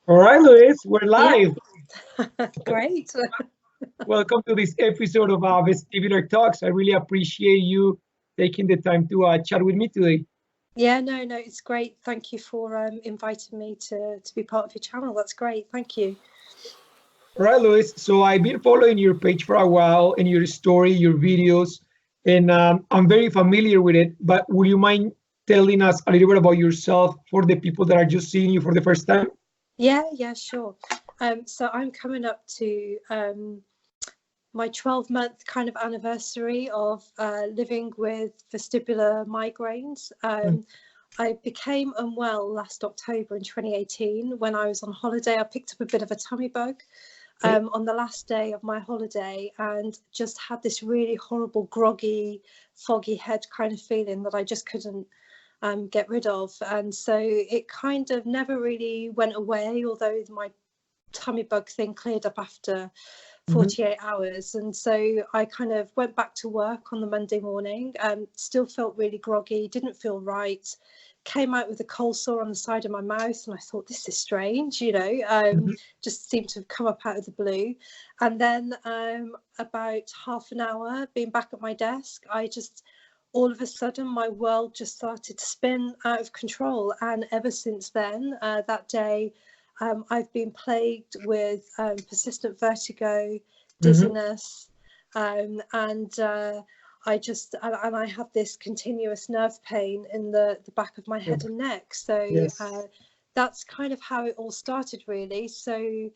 All right, Louise, we're Yeah, live. great. Welcome to this episode of Vestibular Talks. I really appreciate you taking the time to chat with me today. Yeah, no, it's great. Thank you for inviting me to be part of your channel. That's great. Thank you. All right, Louise. So I've been following your page for a while and your story, your videos, and I'm very familiar with it. But would you mind telling us a little bit about yourself for the people that are just seeing you for the first time? Yeah, sure. So I'm coming up to my 12-month kind of anniversary of living with vestibular migraines. I became unwell last October in 2018 when I was on holiday. I picked up a bit of a tummy bug Okay. on the last day of my holiday and just had this really horrible, groggy, foggy head kind of feeling that I just couldn't get rid of. And so it kind of never really went away, although my tummy bug thing cleared up after Mhm. 48 hours. And so I kind of went back to work on the Monday morning, still felt really groggy, didn't feel right. Came out with a cold sore on the side of my mouth, and I thought, this is strange, Mhm. just seemed to have come up out of the blue. And then about half an hour being back at my desk, I just all of a sudden my world just started to spin out of control. And ever since then, that day, I've been plagued with persistent vertigo, Mhm. dizziness, and I have this continuous nerve pain in the back of my Oh, head and neck. So yes. that's kind of how it all started, really. So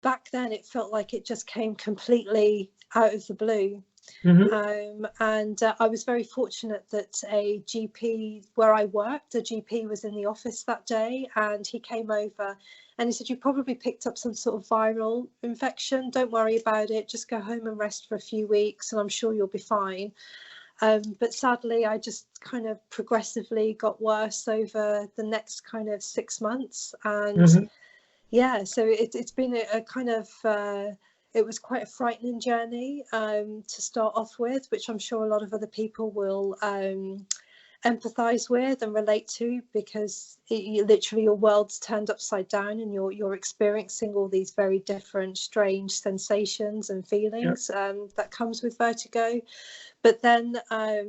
back then, it felt like it just came completely out of the blue. Mhm. And I was very fortunate that a GP where I worked, a GP was in the office that day, and he came over and he said, "You probably picked up some sort of viral infection. Don't worry about it. Just go home and rest for a few weeks, and I'm sure you'll be fine." But sadly, I just kind of progressively got worse over the next kind of 6 months. And Mhm. yeah, so it's been a kind of it was quite a frightening journey to start off with, which I'm sure a lot of other people will empathize with and relate to, because literally your world's turned upside down and you're experiencing all these very different strange sensations and Yeah. feelings that comes with vertigo. But then I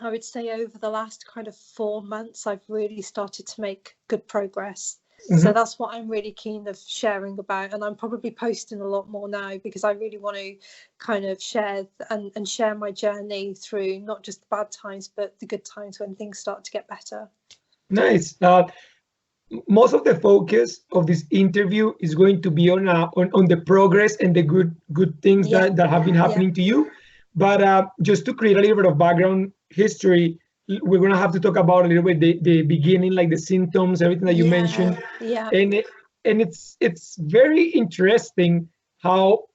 would say over the last kind of 4 months, I've really started to make good progress. So Mhm. that's what I'm really keen of sharing about. And I'm probably posting a lot more now because I really want to kind of share and share my journey through not just the bad times, but the good times when things start to get better. Nice. Most of the focus of this interview is going to be on the progress and the good things Yeah, that have been yeah, happening to you. But just to create a little bit of background history, we're gonna have to talk about a little bit the beginning, like the symptoms, everything that you yeah, mentioned, yeah, and it's very interesting how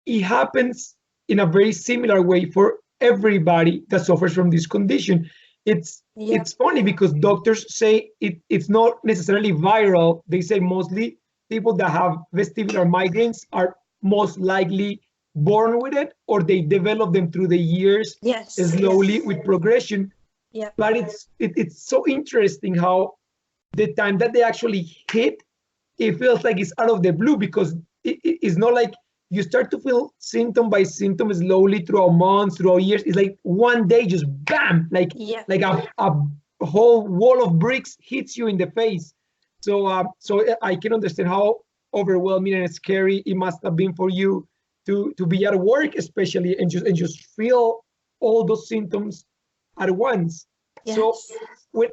it happens in a very similar way for everybody that suffers from this condition. It's yeah, it's funny because doctors say it's not necessarily viral. They say mostly people that have vestibular migraines are most likely born with it or they develop them through the years yes, slowly yes, with progression. yeah, But it's so interesting how the time that they actually hit, it feels like it's out of the blue because it's not like you start to feel symptom by symptom slowly throughout months, throughout years. It's like one day just bam, yeah, like a whole wall of bricks hits you in the face. So I can understand how overwhelming and scary it must have been for you to be at work, especially and just feel all those symptoms at once. So yes.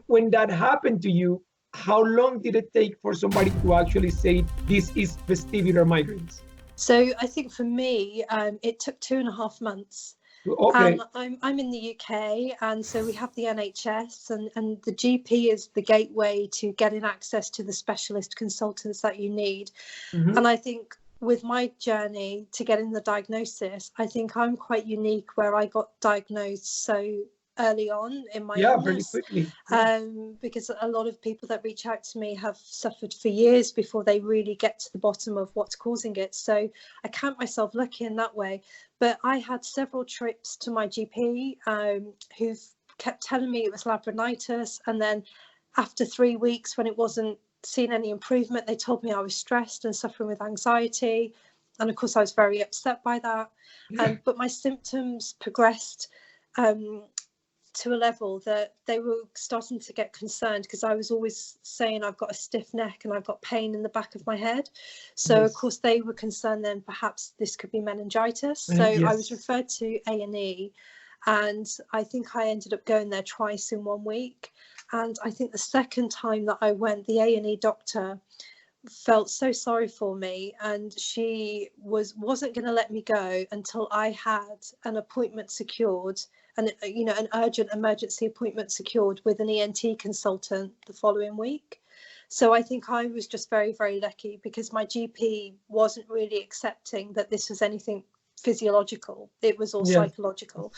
when that happened to you, how long did it take for somebody to actually say this is vestibular migraines? So I think for me, it took 2.5 months. Okay. And I'm in the UK, and so we have the NHS, and the GP is the gateway to getting access to the specialist consultants that you need. Mm-hmm. And I think with my journey to getting the diagnosis, I think I'm quite unique where I got diagnosed so early on in my Yeah, fairly illness, quickly. Yeah. because a lot of people that reach out to me have suffered for years before they really get to the bottom of what's causing it. So I count myself lucky in that way. But I had several trips to my GP, who've kept telling me it was labyrinthitis, and then after 3 weeks when it wasn't seen any improvement. They told me I was stressed and suffering with anxiety, and of course I was very upset by that. But my symptoms progressed to a level that they were starting to get concerned, because I was always saying I've got a stiff neck and I've got pain in the back of my head. So of course they were concerned then perhaps this could be meningitis. So I was referred to A&E, and I think I ended up going there twice in 1 week. And I think the second time that I went, the A&E doctor felt so sorry for me, and she wasn't going to let me go until I had an appointment secured, and an urgent emergency appointment secured with an ENT consultant the following week. So I think I was just very, very lucky, because my GP wasn't really accepting that this was anything physiological. It was all psychological.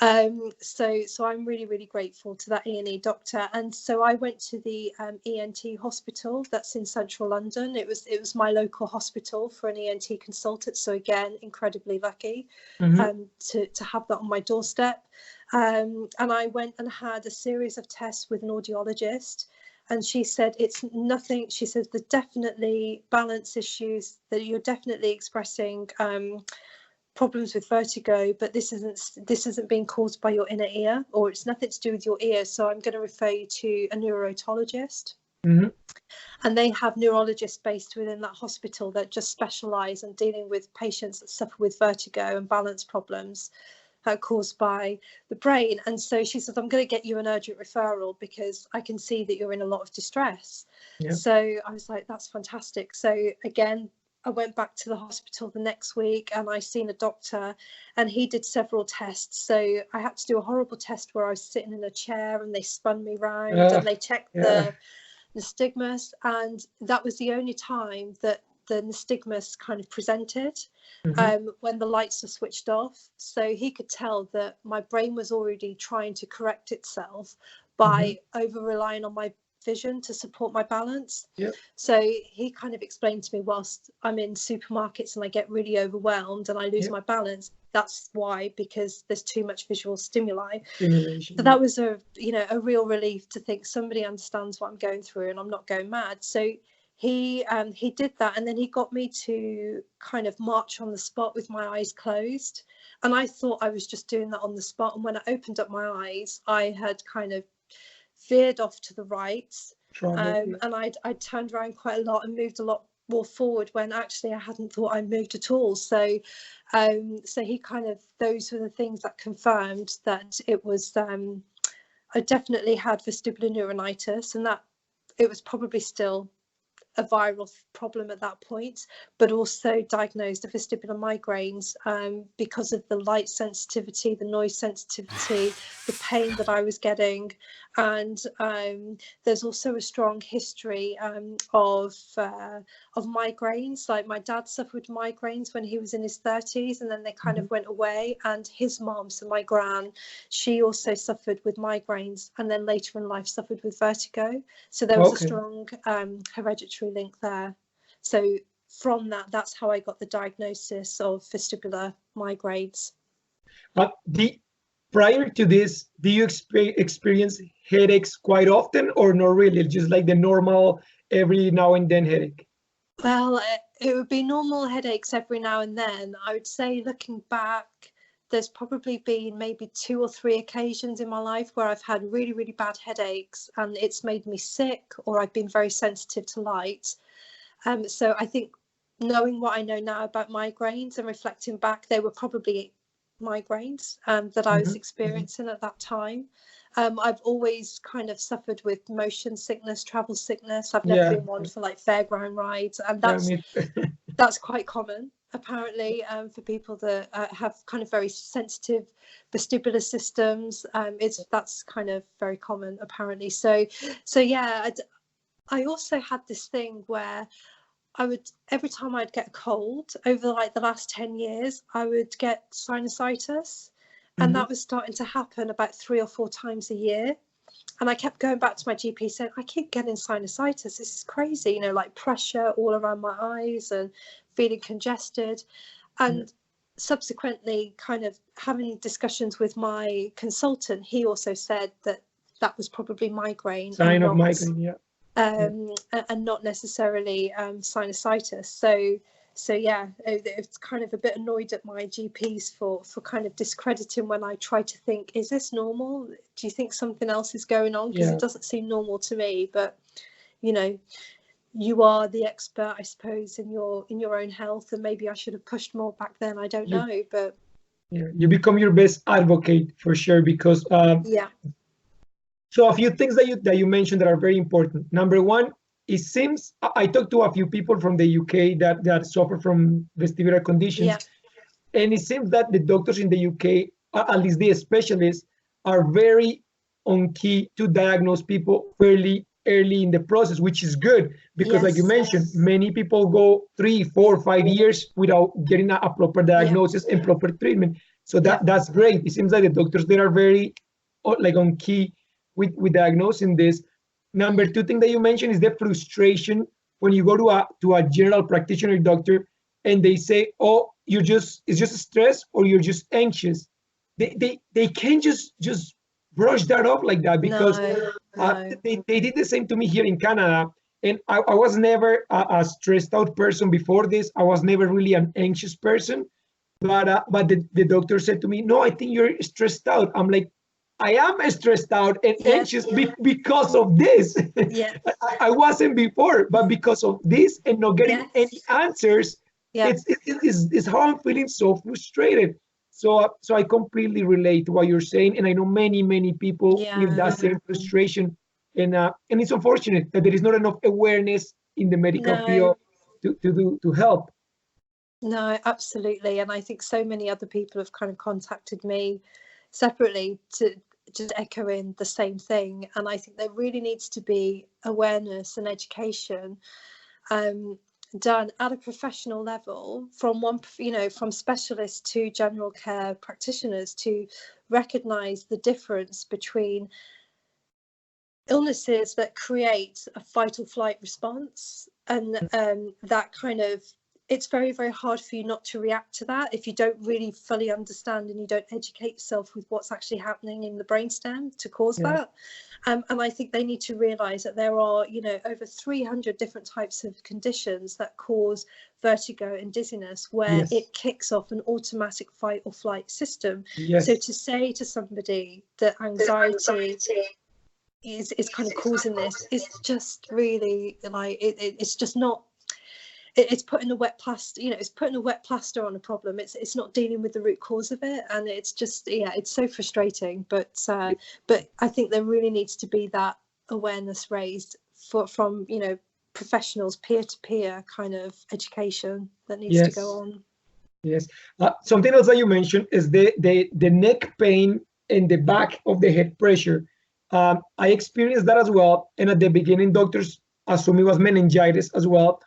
So I'm really, really grateful to that E&E doctor. And so I went to the ENT hospital that's in central London. It was my local hospital for an ENT consultant. So again, incredibly lucky to have that on my doorstep. And I went and had a series of tests with an audiologist. And she said, it's nothing. She said, there's definitely balance issues, that you're definitely expressing problems with vertigo, but this isn't being caused by your inner ear, or it's nothing to do with your ear. So I'm going to refer you to a neurotologist. And they have neurologists based within that hospital that just specialise in dealing with patients that suffer with vertigo and balance problems caused by the brain. And so she said, I'm going to get you an urgent referral, because I can see that you're in a lot of distress. So I was like, that's fantastic. So again, I went back to the hospital the next week, and I seen a doctor, and he did several tests. So I had to do a horrible test where I was sitting in a chair and they spun me round and they checked the nystagmus, and that was the only time that the nystagmus kind of presented when the lights are switched off. So he could tell that my brain was already trying to correct itself by over relying on my vision to support my balance. So he kind of explained to me, whilst I'm in supermarkets and I get really overwhelmed and I lose my balance, that's why, because there's too much visual stimulation. So that was a real relief to think somebody understands what I'm going through and I'm not going mad. So he did that, and then he got me to kind of march on the spot with my eyes closed, and I thought I was just doing that on the spot. And when I opened up my eyes, I had kind of veered off to the right, and I'd turned around quite a lot and moved a lot more forward, when actually I hadn't thought I moved at all. So he kind of, those were the things that confirmed that it was I definitely had vestibular neuronitis, and that it was probably still a viral problem at that point, but also diagnosed a vestibular migraines because of the light sensitivity, the noise sensitivity, the pain that I was getting. And there's also a strong history of migraines. Like, my dad suffered migraines when he was in his 30s, and then they kind of went away. And his mom, so my gran, she also suffered with migraines, and then later in life suffered with vertigo. So there was a strong hereditary link there. So from that's how I got the diagnosis of vestibular migraines. But prior to this, do you experience headaches quite often, or not really? Just like the normal every now and then headache? Well, it would be normal headaches every now and then. I would say, looking back, there's probably been maybe 2 or 3 occasions in my life where I've had really, really bad headaches, and it's made me sick, or I've been very sensitive to light. So I think, knowing what I know now about migraines and reflecting back, they were probably migraines that I was experiencing at that time. I've always kind of suffered with motion sickness, travel sickness. I've never been one for like fairground rides, and that's quite common apparently for people that have kind of very sensitive vestibular systems. That's kind of very common apparently. So yeah, I also had this thing where I would, every time I'd get a cold over like the last 10 years, I would get sinusitis. And that was starting to happen about 3 or 4 times a year. And I kept going back to my GP saying, I keep getting sinusitis. This is crazy, like pressure all around my eyes and feeling congested. And subsequently, kind of having discussions with my consultant, he also said that was probably migraine. Sign of migraine, and not necessarily sinusitis. So yeah, it's kind of a bit annoyed at my GPs for kind of discrediting when I try to think, is this normal? Do you think something else is going on? Because it doesn't seem normal to me. But you know, you are the expert, I suppose, in your own health, and maybe I should have pushed more back then. I don't know, but you become your best advocate for sure, because yeah, so a few things that you mentioned that are very important. Number one, it seems I talked to a few people from the UK that suffer from vestibular conditions, yeah, and it seems that the doctors in the UK, at least the specialists, are very on key to diagnose people fairly early in the process, which is good because, like you yes, mentioned, many people go 3, 4, 5 years without getting a proper yeah, diagnosis and proper treatment. So yeah, that's great. It seems like the doctors there are very like on key with diagnosing this. Number two thing that you mentioned is the frustration when you go to a general practitioner doctor and they say, "Oh, it's just stress or you're just anxious." They can't just brush that off like that, because no, no, they did the same to me here in Canada. And I was never a stressed out person before this. I was never really an anxious person. But the doctor said to me, "No, I think you're stressed out." I'm like, "I am stressed out and yes, anxious because of this." yeah, I wasn't before, but because of this and not getting any yes, answers, yeah, it's how I'm feeling so frustrated. So I completely relate to what you're saying, and I know many people with yeah, that same frustration, and it's unfortunate that there is not enough awareness in the medical no, field to help. no, absolutely. And I think so many other people have kind of contacted me separately to just echoing the same thing. And I think there really needs to be awareness and education done at a professional level, from from specialists to general care practitioners, to recognize the difference between illnesses that create a fight or flight response, and that kind of, it's very hard for you not to react to that if you don't really fully understand and you don't educate yourself with what's actually happening in the brainstem to cause Yeah. that. And I think they need to realize that there are, over 300 different types of conditions that cause vertigo and dizziness, where Yes. it kicks off an automatic fight or flight system. Yes. So to say to somebody that anxiety is kind of causing this, it's just really like it's just not, it's putting a wet plaster, it's putting a wet plaster on a problem. It's not dealing with the root cause of it, and it's just, it's so frustrating. But I think there really needs to be that awareness raised from professionals, peer-to-peer kind of education that needs to Yes. go on. Yes. Something else that you mentioned is the neck pain and the back of the head pressure. I experienced that as well. And at the beginning, doctors assumed it was meningitis as well.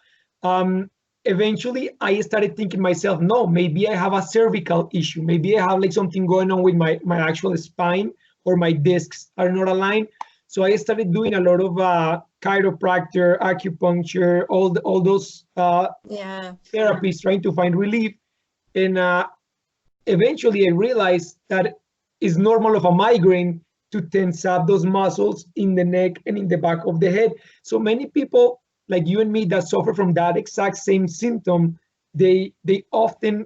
Eventually, I started thinking myself, no, maybe I have a cervical issue. Maybe I have like something going on with my actual spine, or my discs are not aligned. So I started doing a lot of chiropractor, acupuncture, all those Yeah, therapies, trying to find relief. And eventually I realized that it's normal of a migraine to tense up those muscles in the neck and in the back of the head. So many people like you and me that suffer from that exact same symptom, they often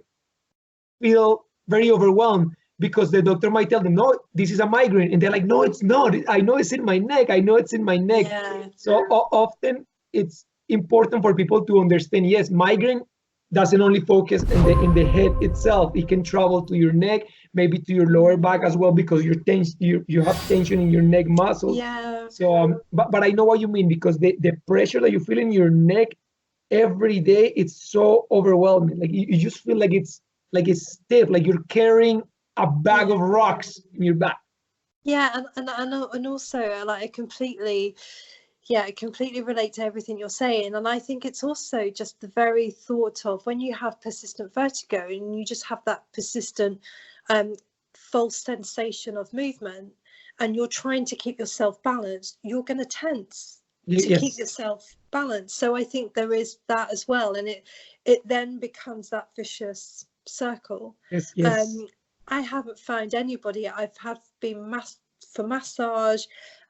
feel very overwhelmed, because the doctor might tell them, "No, this is a migraine," and they're like, "No, it's not. I know it's in my neck. I know it's in my neck." yeah, So often it's important for people to understand, yes, migraine doesn't only focus in the head itself. It can travel to your neck, maybe to your lower back as well, because you're tense, you have tension in your neck muscles. yeah. So but I know what you mean, because the pressure that you feel in your neck every day, it's so overwhelming. Like you just feel like it's stiff, like you're carrying a bag of rocks in your back. Yeah, and also like I completely relate to everything you're saying. And I think it's also just the very thought of when you have persistent vertigo and you just have that persistent false sensation of movement, and you're trying to keep yourself balanced, you're going to tense to keep Yes. yourself balanced. So I think there is that as well, and it then becomes that vicious circle. Yes. Yes. I haven't found anybody. I've been for massage,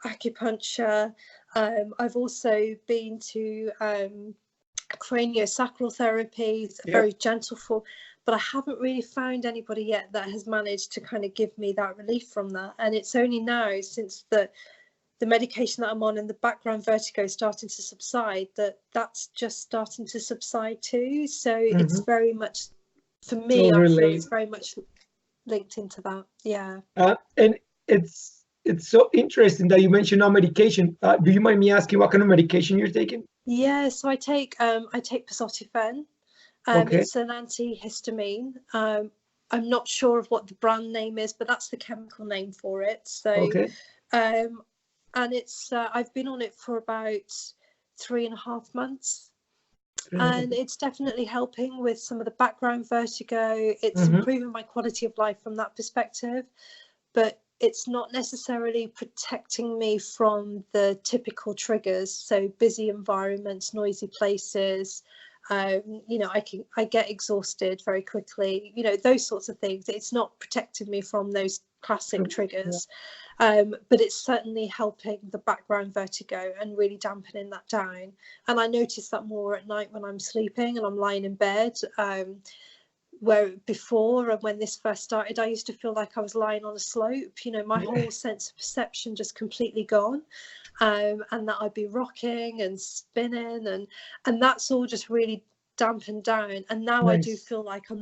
acupuncture, I've also been to craniosacral therapy, Yeah. very gentle form, but I haven't really found anybody yet that has managed to kind of give me that relief from that. And it's only now, since the medication that I'm on and the background vertigo is starting to subside, that's just starting to subside too. So it's very much, for me, So I feel relate. it's very much linked into that. Yeah. And it's so interesting that you mentioned now medication. Do you mind me asking what kind of medication you're taking? Yeah, so I take Pazotifen. Okay. It's an antihistamine. I'm not sure of what the brand name is, but that's the chemical name for it. So, Okay. and it's I've been on it for about 3.5 months, and it's definitely helping with some of the background vertigo. It's improving my quality of life from that perspective, but it's not necessarily protecting me from the typical triggers. So busy environments, noisy places, you know, I get exhausted very quickly, you know, those sorts of things. It's not protecting me from those classic triggers, but it's certainly helping the background vertigo and really dampening that down. And I notice that more at night when I'm sleeping and I'm lying in bed. Where before, and when this first started, I used to feel like I was lying on a slope, you know, my whole sense of perception just completely gone, and that I'd be rocking and spinning, and that's all just really dampened down. And now I do feel like I'm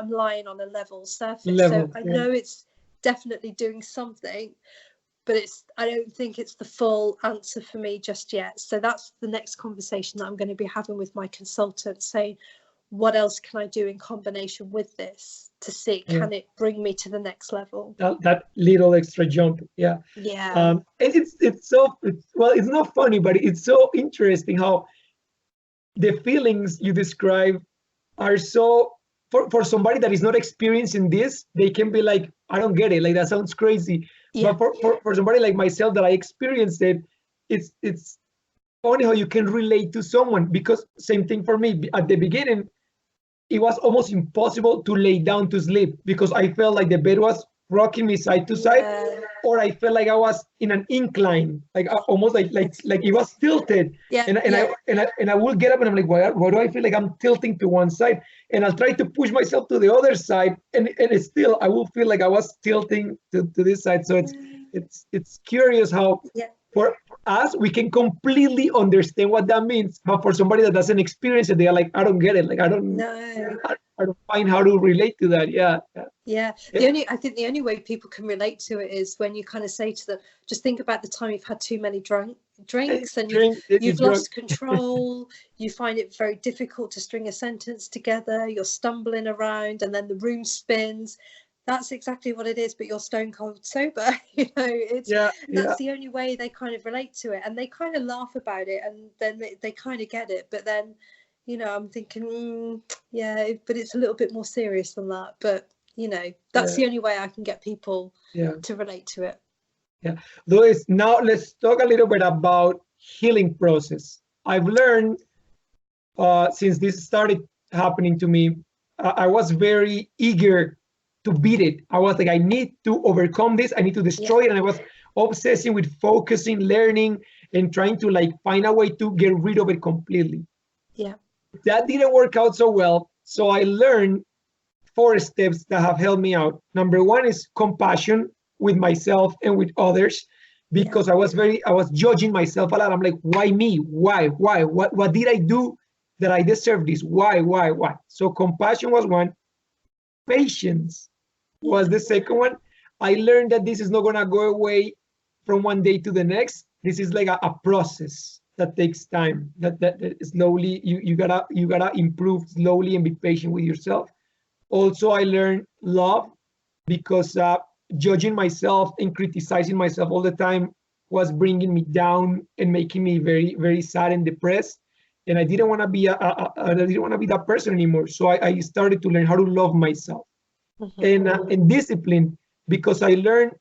lying on a level surface. So I know it's definitely doing something, but I don't think it's the full answer for me just yet. So that's the next conversation that I'm going to be having with my consultant, saying, what else can I do in combination with this to see, can it bring me to the next level? That little extra jump. Yeah. And it's not funny, but it's so interesting how the feelings you describe are so, for somebody that is not experiencing this, they can be like, I don't get it, like that sounds crazy. But for somebody like myself that I experienced it, it's funny how you can relate to someone, because same thing for me at the beginning. It was almost impossible to lay down to sleep because I felt like the bed was rocking me side to side, or I felt like I was in an incline, like almost like it was tilted. And I will get up and I'm like, why do I feel like I'm tilting to one side? And I'll try to push myself to the other side, and it's still I will feel like I was tilting to this side. So it's curious how for us we can completely understand what that means, but for somebody that doesn't experience it, they are like, I don't get it, like I don't find how to relate to that. I think the only way people can relate to it is when you kind of say to them, just think about the time you've had too many drinks and you've lost control, you find it very difficult to string a sentence together, you're stumbling around and then the room spins. That's exactly what it is, but you're stone cold sober. You know, that's the only way they kind of relate to it, and they kind of laugh about it, and then they kind of get it. But then, you know, I'm thinking, but it's a little bit more serious than that. But you know, that's the only way I can get people to relate to it. Louise, now let's talk a little bit about healing process. I've learned since this started happening to me, I was very eager to beat it. I was like, I need to overcome this. I need to destroy it. And I was obsessing with focusing, learning, and trying to like find a way to get rid of it completely. That didn't work out so well. So I learned 4 steps that have helped me out. Number 1 is compassion with myself and with others, because I was judging myself a lot. I'm like, why me? Why? What did I do that I deserve this? Why? So compassion was one. Patience was the second one. I learned that this is not gonna go away from one day to the next. This is like a process that takes time. That slowly you gotta improve slowly and be patient with yourself. Also, I learned love, because judging myself and criticizing myself all the time was bringing me down and making me very, very sad and depressed. And I didn't want to be that person anymore. So I started to learn how to love myself and discipline, because I learned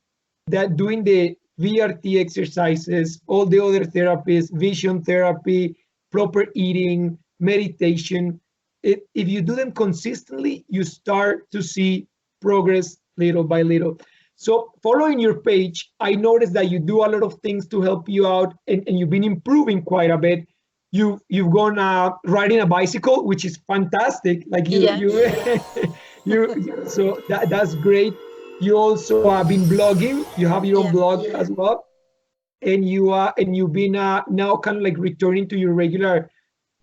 that doing the VRT exercises, all the other therapies, vision therapy, proper eating, meditation, if you do them consistently, you start to see progress little by little. So following your page, I noticed that you do a lot of things to help you out, and you've been improving quite a bit. You've gone riding a bicycle, which is fantastic. Like Yeah, so that's great. You also have been blogging. You have your own yeah, blog as well, and you've been now kind of like returning to your regular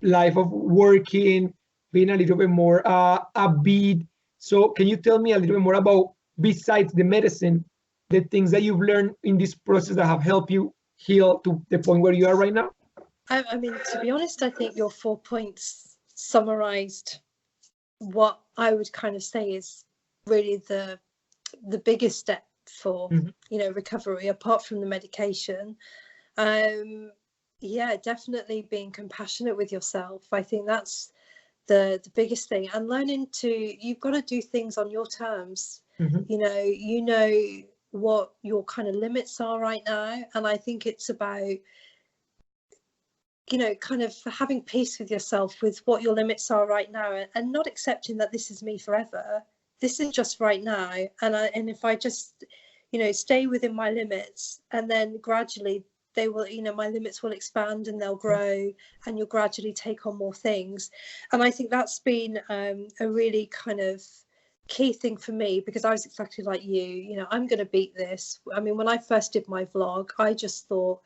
life of working, being a little bit more upbeat. So can you tell me a little bit more about, besides the medicine, the things that you've learned in this process that have helped you heal to the point where you are right now? I mean, to be honest, I think your 4 points summarized what I would kind of say is really the biggest step for recovery, apart from the medication. Yeah, definitely being compassionate with yourself. I think that's the biggest thing, and learning to, you've got to do things on your terms. You know what your kind of limits are right now, and I think it's about kind of having peace with yourself with what your limits are right now, and not accepting that this is me forever. This is just right now, and if I just stay within my limits, and then gradually they will, my limits will expand and they'll grow, and you'll gradually take on more things. And I think that's been a really kind of key thing for me, because I was exactly like you, I'm going to beat this. I mean, when I first did my vlog, I just thought,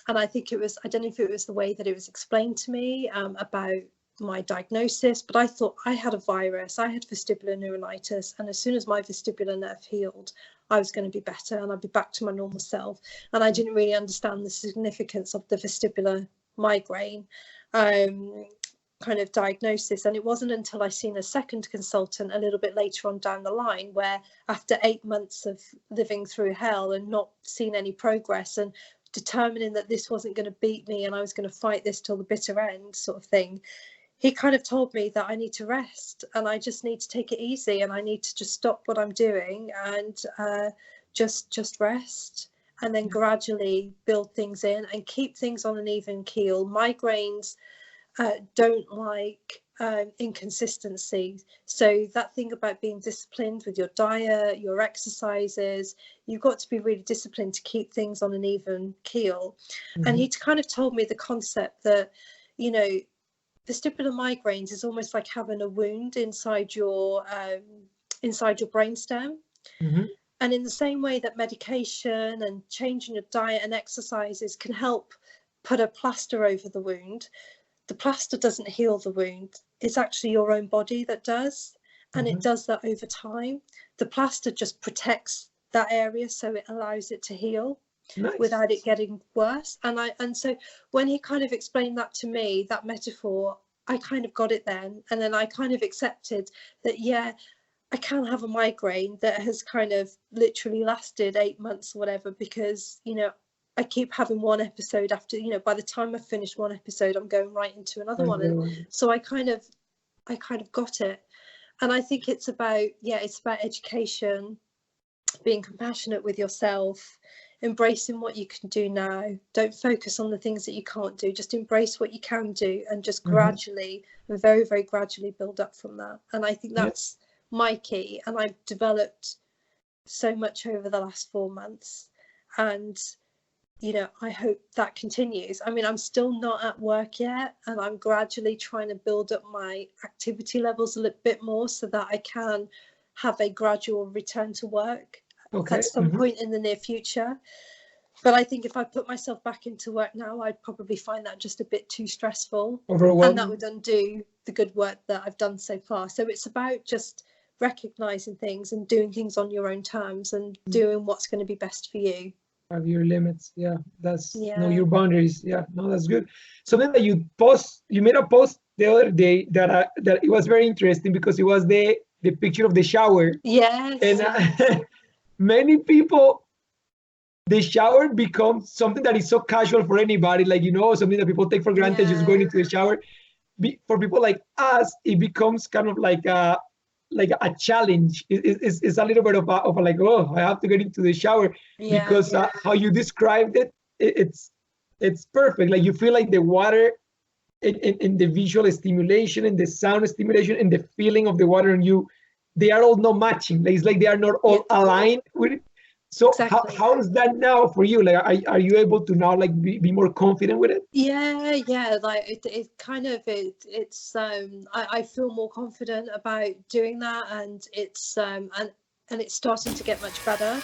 and I think it was, I don't know if it was the way that it was explained to me about my diagnosis, but I thought I had a virus, I had vestibular neuritis, and as soon as my vestibular nerve healed, I was going to be better and I'd be back to my normal self. And I didn't really understand the significance of the vestibular migraine kind of diagnosis. And it wasn't until I seen a second consultant a little bit later on down the line, where after 8 months of living through hell and not seeing any progress, and determining that this wasn't going to beat me and I was going to fight this till the bitter end sort of thing, he kind of told me that I need to rest, and I just need to take it easy, and I need to just stop what I'm doing and just rest, and then gradually build things in and keep things on an even keel. Migraines don't like inconsistency. So that thing about being disciplined with your diet, your exercises, you've got to be really disciplined to keep things on an even keel. And he kind of told me the concept that, vestibular migraines is almost like having a wound inside your brainstem. And in the same way that medication and changing your diet and exercises can help put a plaster over the wound, the plaster doesn't heal the wound. It's actually your own body that does, and it does that over time. The plaster just protects that area, so it allows it to heal. Nice. Without it getting worse. And so when he kind of explained that to me, that metaphor, I kind of got it then. And then I kind of accepted that, yeah, I can have a migraine that has kind of literally lasted 8 months or whatever, because, I keep having one episode after, by the time I finish one episode, I'm going right into another one. And so I kind of got it. And I think it's about education, being compassionate with yourself, embracing what you can do now. Don't focus on the things that you can't do. Just embrace what you can do, and just gradually, very, very gradually build up from that. And I think that's my key. And I've developed so much over the last 4 months. And, I hope that continues. I mean, I'm still not at work yet, and I'm gradually trying to build up my activity levels a little bit more so that I can have a gradual return to work at some point in the near future. But I think if I put myself back into work now, I'd probably find that just a bit too stressful, and that would undo the good work that I've done so far. So it's about just recognizing things and doing things on your own terms, and doing what's going to be best for you. Have your limits. Know your boundaries. No, that's good. Something that you made a post the other day that it was very interesting, because it was the picture of the shower. Yes. And many people, the shower becomes something that is so casual for anybody, like, something that people take for granted, just going into the shower. For people like us, it becomes kind of like a challenge. It's a little bit of a like, oh, I have to get into the shower, because how you described it, it's perfect. Like, you feel like the water in the visual stimulation and the sound stimulation and the feeling of the water on you they are all not matching. Like, it's like they are not all aligned with it. So Exactly. how is that now for you? Like, are you able to now like be more confident with it? Yeah, like it kind of it's I feel more confident about doing that, and it's and it's starting to get much better.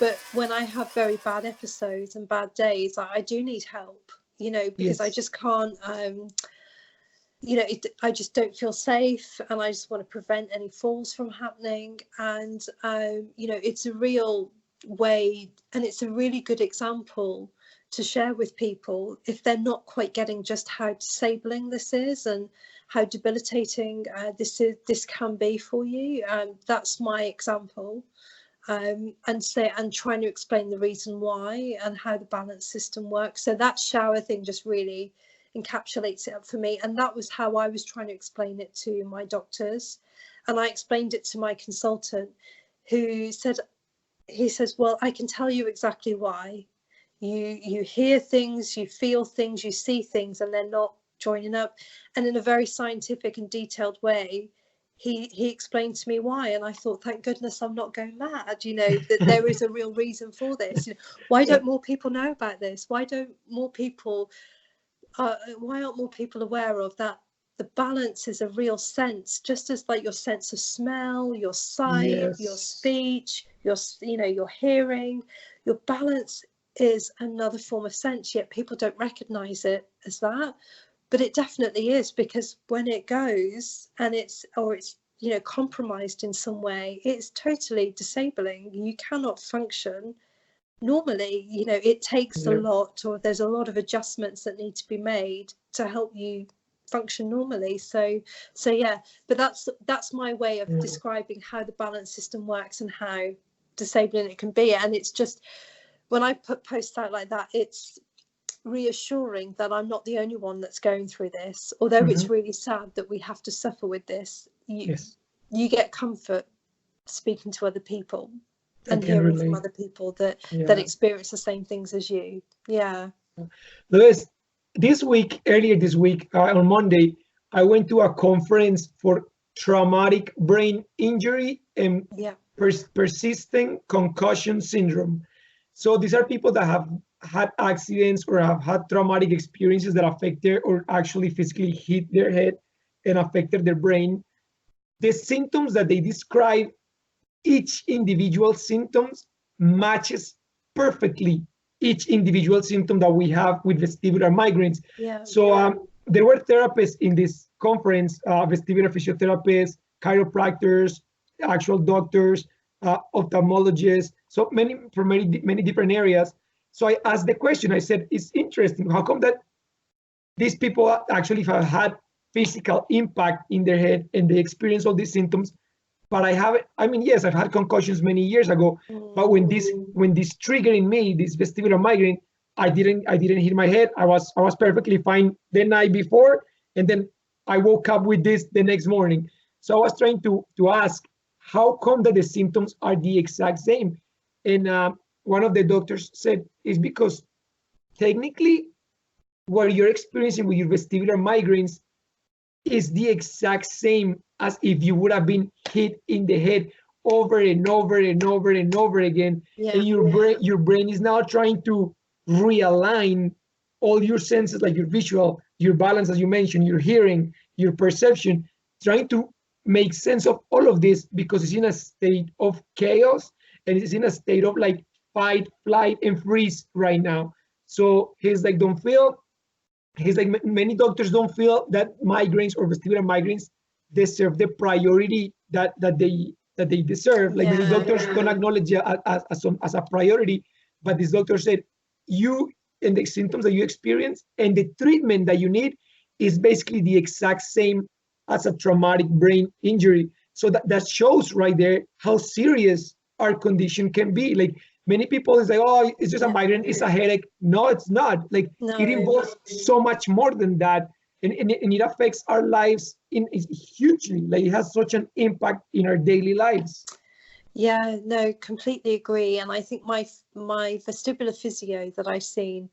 But when I have very bad episodes and bad days, I do need help, you know, because I Yes. just can't you know, I just don't feel safe, and I just want to prevent any falls from happening. And you know, it's a real way, and it's a really good example to share with people if they're not quite getting just how disabling this is and how debilitating this can be for you. That's my example. And trying to explain the reason why and how the balance system works. So that shower thing just really encapsulates it up for me, and that was how I was trying to explain it to my doctors. And I explained it to my consultant, who said, he says, well, I can tell you exactly why. You hear things, you feel things, you see things, and they're not joining up. And in a very scientific and detailed way, he explained to me why. And I thought, thank goodness I'm not going mad, you know, that there is a real reason for this. You know, why don't more people know about this? Why aren't more people aware of that? The balance is a real sense, just as like your sense of smell, your sight, your Yes. speech, your, you know, your hearing. Your balance is another form of sense, yet people don't recognize it as that. But it definitely is, because when it goes and it's you know, compromised in some way, it's totally disabling. You cannot function normally. You know, it takes a Yeah. lot, or there's a lot of adjustments that need to be made to help you function normally. So yeah, but that's my way of describing how the balance system works and how disabling it can be. And it's just, when I put posts out like that, it's reassuring that I'm not the only one that's going through this. Although it's really sad that we have to suffer with this, Yes. you get comfort speaking to other people I and can hearing from relate. other people that Yeah. experience the same things as you. Yeah. Louise, earlier this week, on Monday, I went to a conference for traumatic brain injury and Yeah. persistent concussion syndrome. So these are people that have had accidents or have had traumatic experiences that affected or actually physically hit their head and affected their brain. The symptoms that they describe, each individual symptoms matches perfectly each individual symptom that we have with vestibular migraines. Yeah. So there were therapists in this conference, vestibular physiotherapists, chiropractors, actual doctors, ophthalmologists, so many from many different areas. So I asked the question. I said, "It's interesting. How come that these people actually have had physical impact in their head and they experience all these symptoms, but I haven't. I mean, yes, I've had concussions many years ago, but when this triggering me, this vestibular migraine, I didn't hit my head. I was perfectly fine the night before, and then I woke up with this the next morning. So I was trying to ask, how come that the symptoms are the exact same? And one of the doctors said it's because technically what you're experiencing with your vestibular migraines is the exact same as if you would have been hit in the head over and over and over and over again. Yeah. And your brain is now trying to realign all your senses, like your visual, your balance, as you mentioned, your hearing, your perception, trying to make sense of all of this because it's in a state of chaos and it's in a state of like fight, flight, and freeze right now. So he's like, don't feel he's like, many doctors don't feel that migraines or vestibular migraines deserve the priority that they deserve. Like many doctors don't acknowledge it as a priority, but this doctor said you and the symptoms that you experience and the treatment that you need is basically the exact same as a traumatic brain injury. So that shows right there how serious our condition can be. Like many people is like, oh, it's just a migraine, it's a headache. No, it's not. Like it No. involves so much more than that. And it affects our lives hugely. Like it has such an impact in our daily lives. Yeah, no, completely agree. And I think my vestibular physio that I've seen,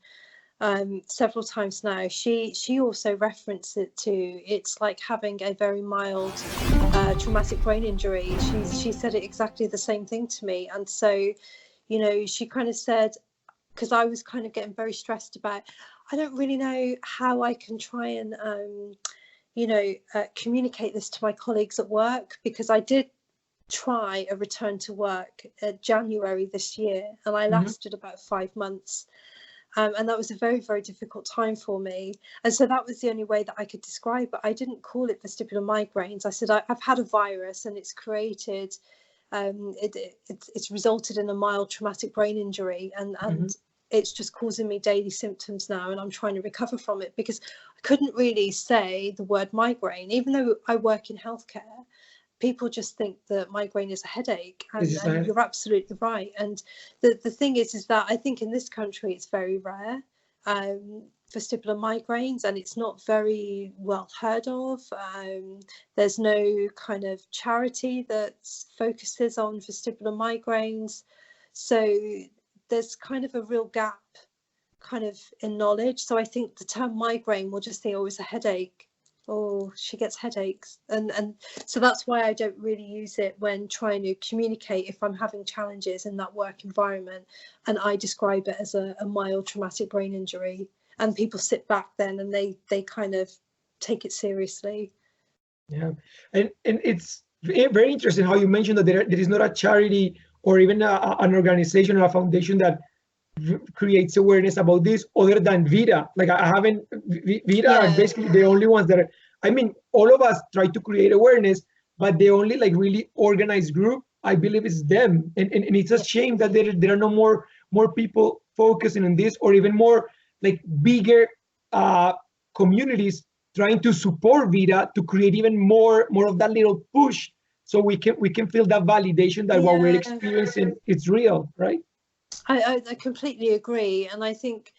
several times now. She also referenced it to, it's like having a very mild traumatic brain injury. She said it exactly the same thing to me. And so, you know, she kind of said, because I was kind of getting very stressed about, I don't really know how I can try and communicate this to my colleagues at work, because I did try a return to work January this year, and I lasted about 5 months. And that was a very, very difficult time for me. And so that was the only way that I could describe it. I didn't call it vestibular migraines. I said, I've had a virus and it's created, it's resulted in a mild traumatic brain injury. And it's just causing me daily symptoms now. And I'm trying to recover from it, because I couldn't really say the word migraine, even though I work in healthcare. People just think that migraine is a headache, and you're absolutely right. And the thing is that I think in this country it's very rare, vestibular migraines, and it's not very well heard of. There's no kind of charity that focuses on vestibular migraines, so there's kind of a real gap kind of in knowledge. So I think the term migraine, will just think, oh, it's a headache, or she gets headaches, and so that's why I don't really use it when trying to communicate if I'm having challenges in that work environment, and I describe it as a mild traumatic brain injury, and people sit back then and they kind of take it seriously. Yeah, and it's very interesting how you mentioned that there is not a charity or even an organization or a foundation that creates awareness about this, other than Vita. Like I haven't, Vita are basically the only ones that are, I mean, all of us try to create awareness, but the only like really organized group, I believe, is them. And it's a shame that there are no more people focusing on this, or even more like bigger communities trying to support Vita to create even more of that little push, so we can feel that validation that what we're experiencing, it's real, right? I completely agree, and I think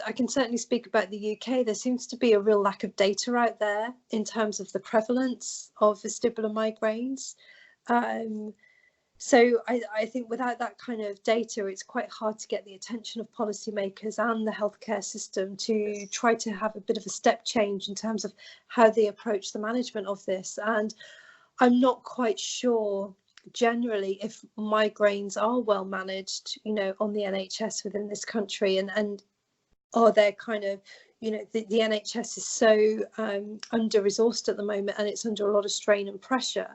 I can certainly speak about the UK. There seems to be a real lack of data out there in terms of the prevalence of vestibular migraines. So I think without that kind of data, it's quite hard to get the attention of policymakers and the healthcare system to try to have a bit of a step change in terms of how they approach the management of this. And I'm not quite sure generally if migraines are well managed, you know, on the NHS within this country, and are there kind of, you know, the NHS is so under-resourced at the moment, and it's under a lot of strain and pressure.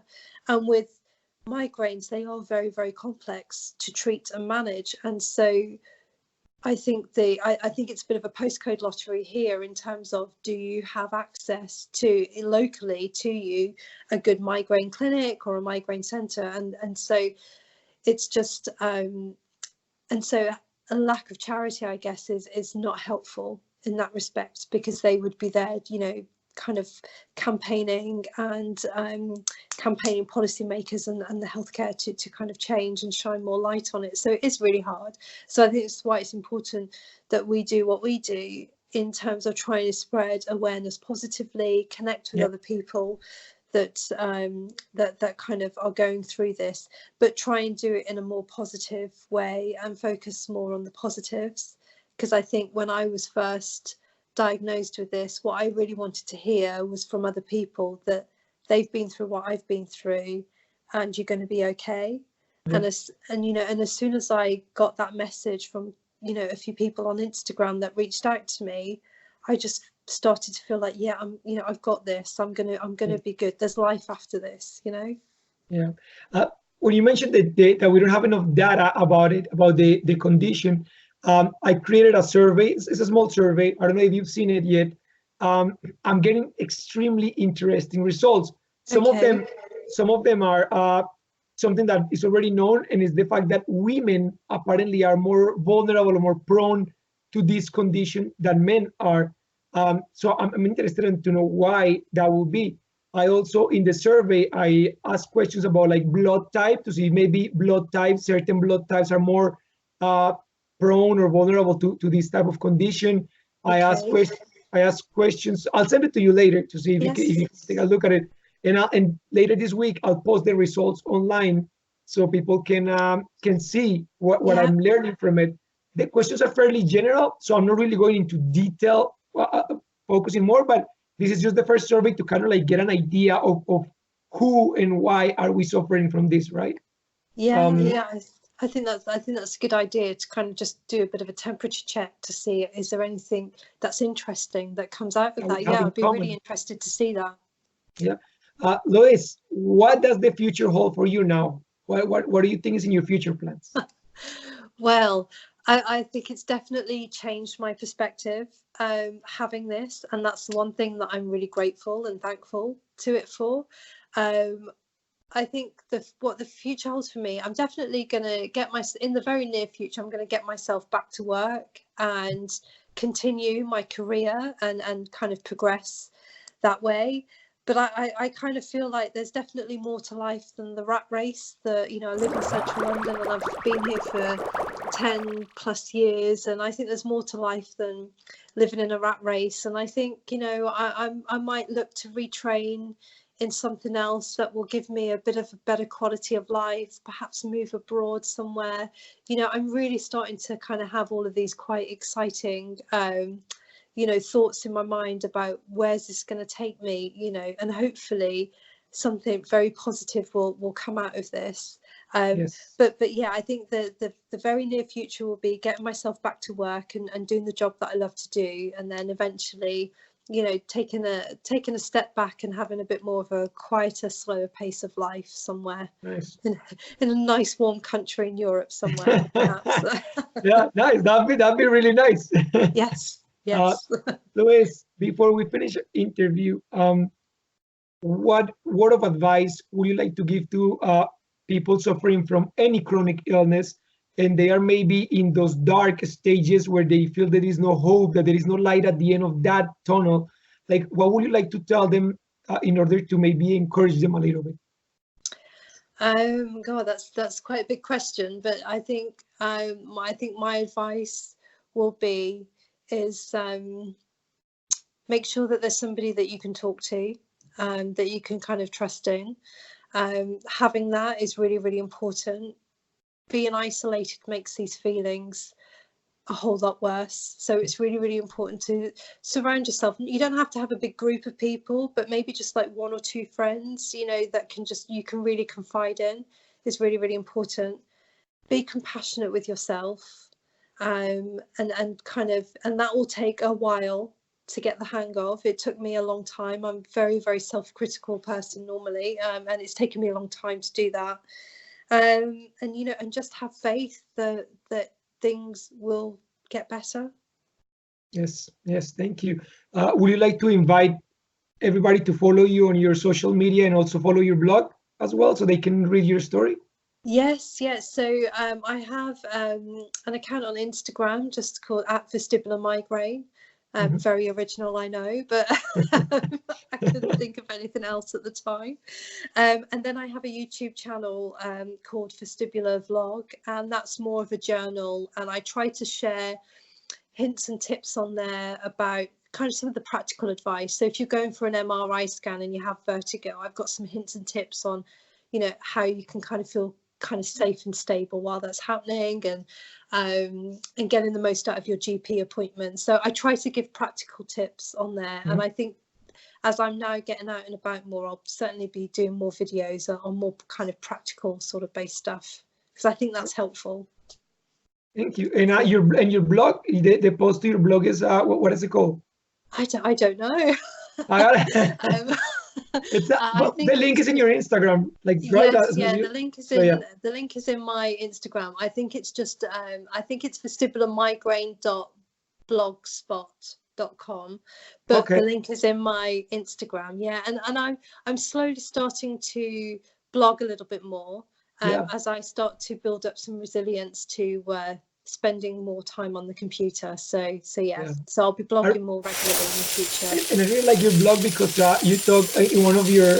And with migraines, they are very, very complex to treat and manage. And so I think I think it's a bit of a postcode lottery here in terms of, do you have access to locally to you a good migraine clinic or a migraine centre, and so it's just and so a lack of charity, I guess, is not helpful in that respect, because they would be there, you know, kind of campaigning and campaigning policymakers and the healthcare to kind of change and shine more light on it. So it is really hard. So I think that's why it's important that we do what we do in terms of trying to spread awareness positively, connect with other people that that kind of are going through this, but try and do it in a more positive way and focus more on the positives. Because I think when I was first diagnosed with this, what I really wanted to hear was from other people that they've been through what I've been through, and you're going to be okay. And you know, and as soon as I got that message from, you know, a few people on Instagram that reached out to me, I just started to feel like, yeah, I'm, you know, I've got this. I'm gonna be good. There's life after this, you know. Yeah. When you mentioned that we don't have enough data about it, about the condition, I created a survey. It's a small survey. I don't know if you've seen it yet. I'm getting extremely interesting results. Some of them are something that is already known, and is the fact that women apparently are more vulnerable or more prone to this condition than men are. So I'm interested in to know why that will be. I also, in the survey, I asked questions about like blood type, to see maybe certain blood types are more prone or vulnerable to this type of condition. I asked questions. I'll send it to you later to see if you can take a look at it. And later this week, I'll post the results online so people can see what I'm learning from it. the questions are fairly general, so I'm not really going into detail, focusing more, but this is just the first survey to kind of like get an idea of who and why are we suffering from this, right? Yeah. I think that's a good idea to kind of just do a bit of a temperature check to see, is there anything that's interesting that comes out of that? Yeah, I'd be really interested to see that. Yeah. Louise, what does the future hold for you now? What do you think is in your future plans? Well, I think it's definitely changed my perspective, having this, and that's the one thing that I'm really grateful and thankful to it for. I think what the future holds for me, I'm definitely going to in the very near future, I'm going to get myself back to work and continue my career and kind of progress that way. But I kind of feel like there's definitely more to life than the rat race. I live in central London and I've been here for 10 plus years, and I think there's more to life than living in a rat race. And I think, I might look to retrain in something else that will give me a bit of a better quality of life, perhaps move abroad somewhere. I'm really starting to kind of have all of these quite exciting thoughts in my mind about where's this going to take me, and hopefully something very positive will come out of this. Yes. But yeah, I think the very near future will be getting myself back to work and doing the job that I love to do, and then eventually taking a step back and having a bit more of a quieter, slower pace of life somewhere. Nice. in a nice warm country in Europe somewhere, perhaps. Yeah, nice. That'd be really nice. Yes. Louise, before we finish the interview, what word of advice would you like to give to people suffering from any chronic illness, and they are maybe in those dark stages where they feel there is no hope, that there is no light at the end of that tunnel? Like, what would you like to tell them in order to maybe encourage them a little bit? God, that's quite a big question, but I think my advice will be make sure that there's somebody that you can talk to, that you can kind of trust in. Having that is really, really important. Being isolated makes these feelings a whole lot worse. So it's really, really important to surround yourself. You don't have to have a big group of people, but maybe just like one or two friends, that you can really confide in, is really, really important. Be compassionate with yourself, and that will take a while to get the hang of. It took me a long time. I'm a very, very self-critical person normally, and it's taken me a long time to do that. And just have faith that things will get better. Yes, thank you. Would you like to invite everybody to follow you on your social media and also follow your blog as well, so they can read your story? Yes. So I have an account on Instagram just called @Vestibular Migraine. Very original, I know, but I couldn't think of anything else at the time. And then I have a YouTube channel called Vestibular Vlog, and that's more of a journal, and I try to share hints and tips on there about kind of some of the practical advice. So if you're going for an MRI scan and you have vertigo, I've got some hints and tips on, how you can kind of feel kind of safe and stable while that's happening, and getting the most out of your GP appointment. So I try to give practical tips on there, and I think as I'm now getting out and about more, I'll certainly be doing more videos on more kind of practical sort of based stuff, because I think that's helpful. Thank you. And your blog, the post to your blog is what is it called? I don't know. The link is in your Instagram, like, right? Yes, the link is in the link is in my Instagram. I think it's just I think it's vestibularmigraine.blogspot.com, but the link is in my Instagram. Yeah, and I'm slowly starting to blog a little bit more as I start to build up some resilience to spending more time on the computer. So I'll be blogging more regularly in the future. And I really like your blog because you talk in one of your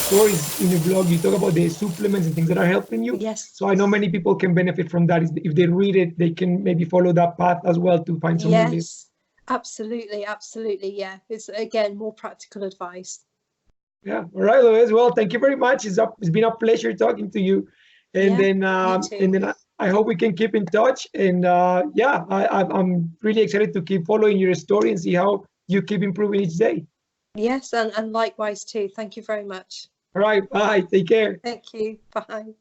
stories in your blog, you talk about the supplements and things that are helping you. Yes. So I know many people can benefit from that. If they read it, they can maybe follow that path as well to find some relief. Yes, absolutely. Yeah, it's again more practical advice. Yeah. All right, Louise. Well, thank you very much. It's been a pleasure talking to you. And then I hope we can keep in touch. And yeah, I'm really excited to keep following your story and see how you keep improving each day. Yes, and likewise too. Thank you very much. All right, bye. Take care. Thank you. Bye.